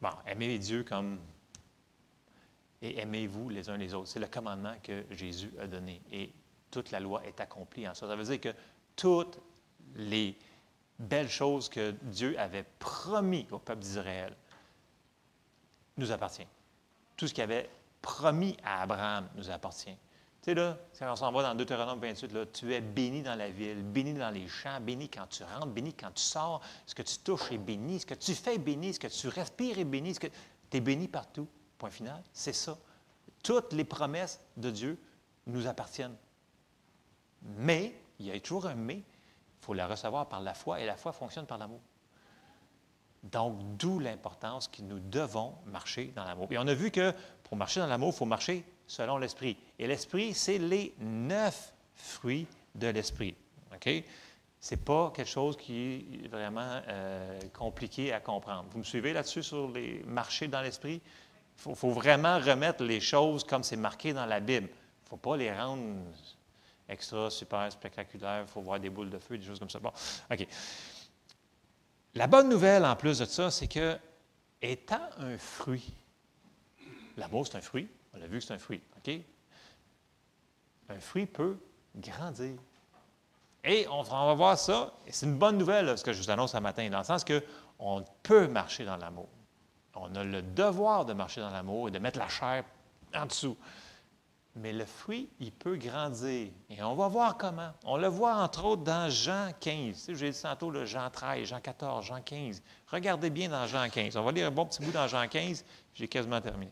Bon, aimer Dieu comme et aimez-vous les uns les autres. C'est le commandement que Jésus a donné. Et toute la loi est accomplie en ça. Ça veut dire que toutes les belles choses que Dieu avait promis au peuple d'Israël nous appartient. Tout ce qu'il avait promis à Abraham nous appartient. Tu sais, là, quand on s'en va dans Deutéronome 28, là, tu es béni dans la ville, béni dans les champs, béni quand tu rentres, béni quand tu sors, ce que tu touches est béni, ce que tu fais est béni, ce que tu respires est béni, tu es béni partout. Point final, c'est ça. Toutes les promesses de Dieu nous appartiennent. Mais, il y a toujours un mais, il faut la recevoir par la foi, et la foi fonctionne par l'amour. Donc, d'où l'importance que nous devons marcher dans l'amour. Et on a vu que pour marcher dans l'amour, il faut marcher selon l'Esprit. Et l'Esprit, c'est les 9 fruits de l'Esprit. OK? Ce n'est pas quelque chose qui est vraiment compliqué à comprendre. Vous me suivez là-dessus sur les marcher dans l'Esprit? Il faut vraiment remettre les choses comme c'est marqué dans la Bible. Il ne faut pas les rendre extra, super, spectaculaires. Il faut voir des boules de feu, des choses comme ça. Bon, OK. La bonne nouvelle, en plus de ça, c'est que, étant un fruit, l'amour, c'est un fruit. On l'a vu que c'est un fruit. OK? Un fruit peut grandir. Et on va voir ça, et c'est une bonne nouvelle, là, ce que je vous annonce ce matin, dans le sens qu'on peut marcher dans l'amour. On a le devoir de marcher dans l'amour et de mettre la chair en dessous. Mais le fruit, il peut grandir. Et on va voir comment. On le voit, entre autres, dans Jean 15. Tu sais, j'ai dit tantôt, là, Jean 13, Jean 14, Jean 15. Regardez bien dans Jean 15. On va lire un bon petit bout dans Jean 15. J'ai quasiment terminé.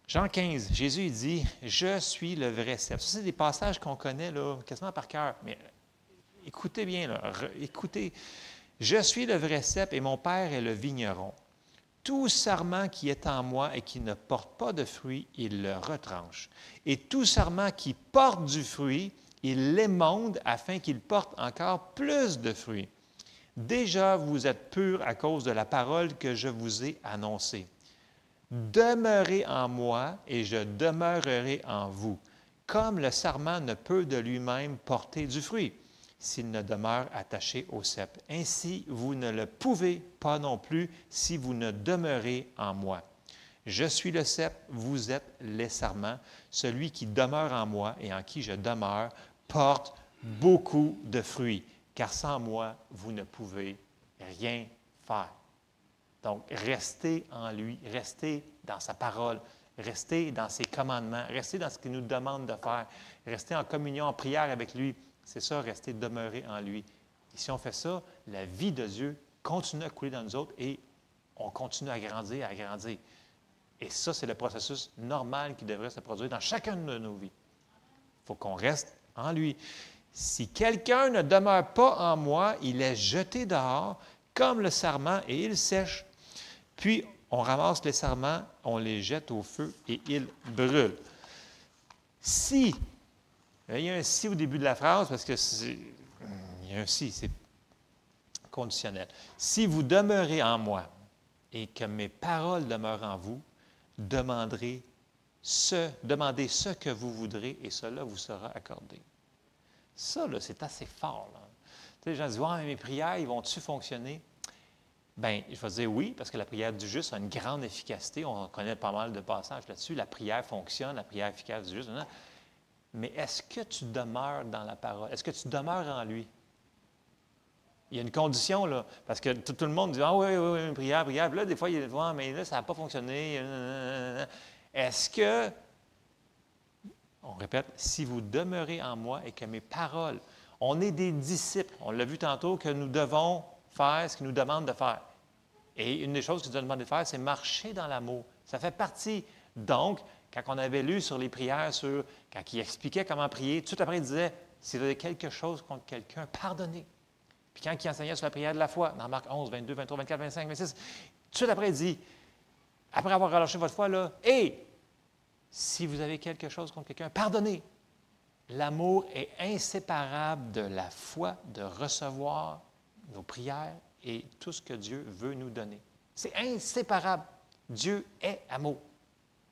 Jean 15, Jésus il dit « Je suis le vrai cep ». Ça, c'est des passages qu'on connaît là, quasiment par cœur. Mais écoutez bien, là, écoutez. « Je suis le vrai cep et mon Père est le vigneron. Tout sarment qui est en moi et qui ne porte pas de fruit, il le retranche. Et tout sarment qui porte du fruit, il l'émonde afin qu'il porte encore plus de fruits. Déjà, vous êtes purs à cause de la parole que je vous ai annoncée. Demeurez en moi et je demeurerai en vous, comme le sarment ne peut de lui-même porter du fruit s'il ne demeure attaché au cep. Ainsi, vous ne le pouvez pas non plus si vous ne demeurez en moi. Je suis le cep, vous êtes les sarments. Celui qui demeure en moi et en qui je demeure porte beaucoup de fruits, car sans moi, vous ne pouvez rien faire. Donc, restez en lui, restez dans sa parole, restez dans ses commandements, restez dans ce qu'il nous demande de faire, restez en communion, en prière avec lui. C'est ça, rester demeuré en lui. Et si on fait ça, la vie de Dieu continue à couler dans nous autres et on continue à grandir, à grandir. Et ça, c'est le processus normal qui devrait se produire dans chacune de nos vies. Il faut qu'on reste en lui. Si quelqu'un ne demeure pas en moi, il est jeté dehors comme le sarment et il sèche. Puis, on ramasse les sarments, on les jette au feu et ils brûlent. Si il y a un « si » au début de la phrase, parce que il y a un « si », c'est conditionnel. Si vous demeurez en moi et que mes paroles demeurent en vous, demandez ce que vous voudrez et cela vous sera accordé. Ça, là, c'est assez fort. Là. Tu sais, les gens disent « ouais, mais mes prières, ils vont-tu fonctionner? » Bien, je vais dire oui, parce que la prière du juste a une grande efficacité. On connaît pas mal de passages là-dessus. La prière fonctionne, la prière efficace du juste. Mais est-ce que tu demeures dans la parole? Est-ce que tu demeures en lui? Il y a une condition, là, parce que tout le monde dit « ah oui, prière. » Puis là, des fois, il dit « mais là, ça n'a pas fonctionné. » Est-ce que, on répète, si vous demeurez en moi et que mes paroles, on est des disciples, on l'a vu tantôt, que nous devons faire ce qu'il nous demande de faire. Et une des choses qu'il nous a demandé de faire, c'est marcher dans l'amour. Ça fait partie. Donc, quand on avait lu sur les prières, quand il expliquait comment prier, tout après, il disait, si vous avez quelque chose contre quelqu'un, pardonnez. Puis quand il enseignait sur la prière de la foi, dans Marc 11, 22, 23, 24, 25, 26, tout après, il dit, après avoir relâché votre foi, là, et si vous avez quelque chose contre quelqu'un, pardonnez. L'amour est inséparable de la foi, de recevoir nos prières et tout ce que Dieu veut nous donner. C'est inséparable. Dieu est amour.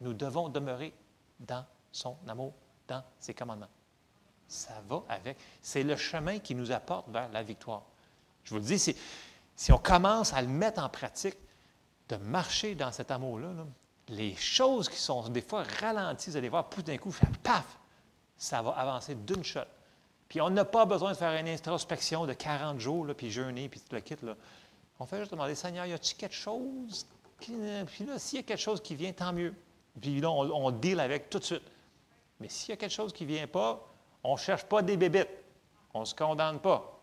Nous devons demeurer dans son amour, dans ses commandements. Ça va avec. C'est le chemin qui nous apporte vers la victoire. Je vous le dis, si on commence à le mettre en pratique, de marcher dans cet amour-là, là, les choses qui sont des fois ralenties, vous allez voir, tout d'un coup, paf, ça va avancer d'une shot. Puis on n'a pas besoin de faire une introspection de 40 jours, là, puis jeûner, puis tout le kit. Là. On fait juste demander, Seigneur, y a-t-il quelque chose? Puis là, s'il y a quelque chose qui vient, tant mieux. Puis là, on deal avec tout de suite. Mais s'il y a quelque chose qui ne vient pas, on ne cherche pas des bébites. On ne se condamne pas.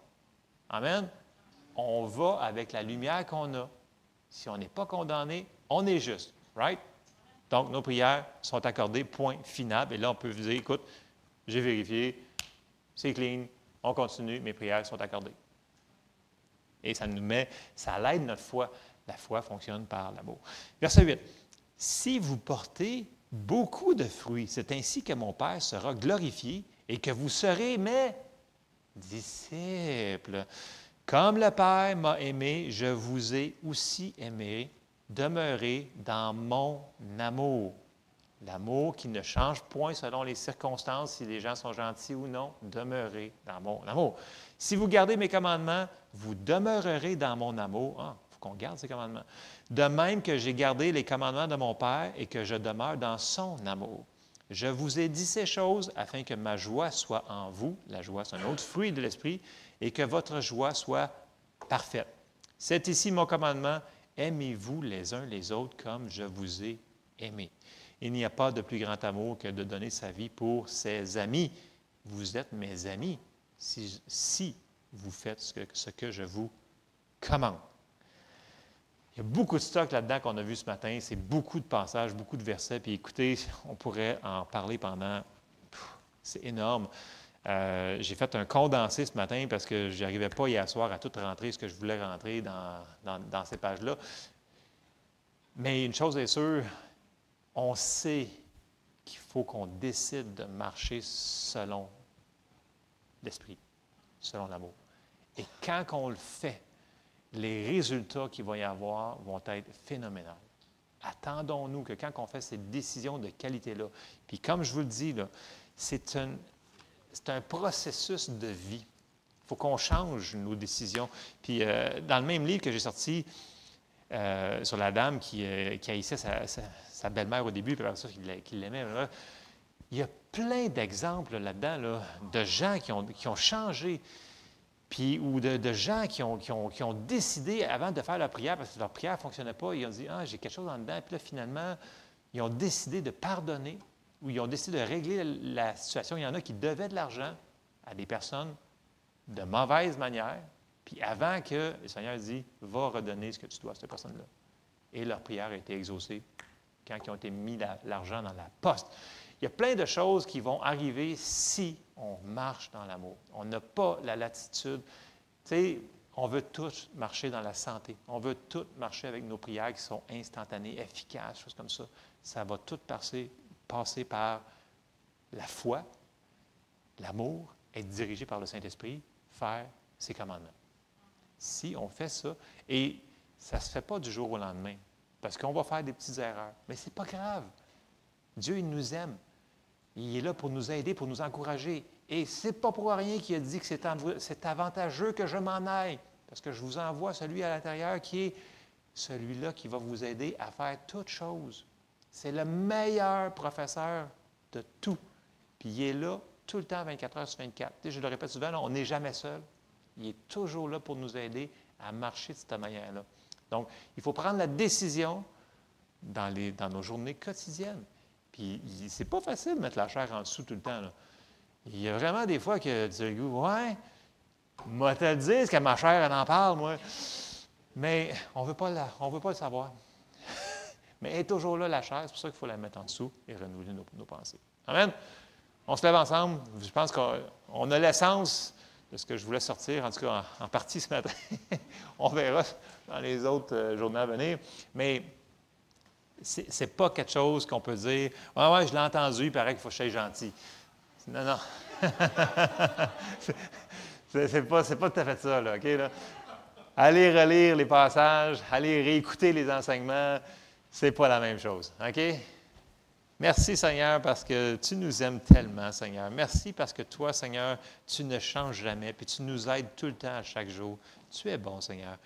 Amen? On va avec la lumière qu'on a. Si on n'est pas condamné, on est juste. Right? Donc, nos prières sont accordées, point final. Et là, on peut vous dire, écoute, j'ai vérifié, c'est clean, on continue, mes prières sont accordées. Et ça l'aide notre foi. La foi fonctionne par l'amour. Verset 8. Si vous portez beaucoup de fruits, c'est ainsi que mon Père sera glorifié et que vous serez mes disciples. Comme le Père m'a aimé, je vous ai aussi aimé. Demeurez dans mon amour. L'amour qui ne change point selon les circonstances, si les gens sont gentils ou non. Demeurez dans mon amour. Si vous gardez mes commandements, vous demeurerez dans mon amour. Ah, il faut qu'on garde ces commandements. De même que j'ai gardé les commandements de mon Père et que je demeure dans son amour. Je vous ai dit ces choses afin que ma joie soit en vous. La joie, c'est un autre fruit de l'Esprit. Et que votre joie soit parfaite. C'est ici mon commandement. Aimez-vous les uns les autres comme je vous ai aimé. Il n'y a pas de plus grand amour que de donner sa vie pour ses amis. Vous êtes mes amis si vous faites ce que je vous commande. Il y a beaucoup de stock là-dedans qu'on a vu ce matin. C'est beaucoup de passages, beaucoup de versets. Puis écoutez, on pourrait en parler pendant... c'est énorme. J'ai fait un condensé ce matin parce que je n'arrivais pas hier soir à tout rentrer ce que je voulais rentrer dans ces pages-là. Mais une chose est sûre, on sait qu'il faut qu'on décide de marcher selon l'Esprit, selon l'amour. Et quand on le fait, les résultats qu'il va y avoir vont être phénoménaux. Attendons-nous que quand on fait ces décisions de qualité-là, puis comme je vous le dis, là, c'est un processus de vie. Il faut qu'on change nos décisions. Puis, dans le même livre que j'ai sorti sur la dame qui haïssait sa belle-mère au début, puis après ça, qu'il l'aimait, il y a plein d'exemples là-dedans là, de gens qui ont changé, puis, ou de gens qui ont décidé, avant de faire leur prière, parce que leur prière ne fonctionnait pas, ils ont dit « Ah, j'ai quelque chose en dedans », puis là, finalement, ils ont décidé de pardonner, ou ils ont décidé de régler la situation. Il y en a qui devaient de l'argent à des personnes de mauvaise manière, puis avant que le Seigneur dit « Va redonner ce que tu dois à cette personne-là ». Et leur prière a été exaucée quand ils ont été mis l'argent dans la poste. Il y a plein de choses qui vont arriver si on marche dans l'amour. On n'a pas la latitude. Tu sais, on veut tous marcher dans la santé. On veut tous marcher avec nos prières qui sont instantanées, efficaces, choses comme ça. Ça va tout passer par la foi, l'amour, être dirigé par le Saint-Esprit, faire ses commandements. Si on fait ça, et ça ne se fait pas du jour au lendemain, parce qu'on va faire des petites erreurs, mais ce n'est pas grave. Dieu, il nous aime. Il est là pour nous aider, pour nous encourager. Et ce n'est pas pour rien qu'il a dit que c'est avantageux que je m'en aille, parce que je vous envoie celui à l'intérieur qui est celui-là qui va vous aider à faire toutes choses. C'est le meilleur professeur de tout. Puis il est là tout le temps, 24 heures sur 24. Tu sais, je le répète souvent, là, on n'est jamais seul. Il est toujours là pour nous aider à marcher de cette manière-là. Donc, il faut prendre la décision dans nos journées quotidiennes. Puis, c'est pas facile de mettre la chair en dessous tout le temps, là. Il y a vraiment des fois que tu dis, ouais, moi te le dire, ce que ma chair, elle en parle, moi. Mais on ne veut pas le savoir. Mais elle est toujours là, la chair, c'est pour ça qu'il faut la mettre en dessous et renouveler nos pensées. Amen? On se lève ensemble. Je pense qu'on a l'essence de ce que je voulais sortir, en tout cas en partie ce matin. On verra dans les autres journées à venir. Mais ce n'est pas quelque chose qu'on peut dire, « Ouais, je l'ai entendu, il paraît qu'il faut que je sois gentil. » Non, non. c'est pas tout à fait ça, là, OK? Là? Allez relire les passages, allez réécouter les enseignements, c'est pas la même chose, OK? Merci, Seigneur, parce que tu nous aimes tellement, Seigneur. Merci parce que toi, Seigneur, tu ne changes jamais, puis tu nous aides tout le temps, à chaque jour. Tu es bon, Seigneur.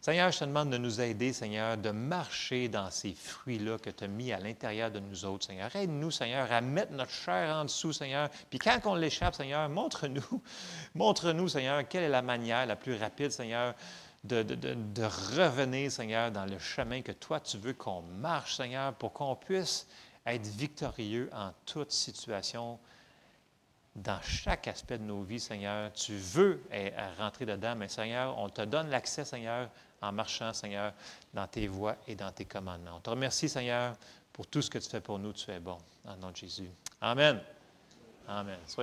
Seigneur, je te demande de nous aider, Seigneur, de marcher dans ces fruits-là que tu as mis à l'intérieur de nous autres, Seigneur. Aide-nous, Seigneur, à mettre notre chair en dessous, Seigneur. Puis quand on l'échappe, Seigneur, montre-nous, Seigneur, quelle est la manière la plus rapide, Seigneur, de revenir, Seigneur, dans le chemin que toi, tu veux qu'on marche, Seigneur, pour qu'on puisse être victorieux en toute situation, dans chaque aspect de nos vies, Seigneur. Tu veux rentrer dedans, mais Seigneur, on te donne l'accès, Seigneur, en marchant, Seigneur, dans tes voies et dans tes commandements. On te remercie, Seigneur, pour tout ce que tu fais pour nous. Tu es bon. En nom de Jésus. Amen. Amen. Soyez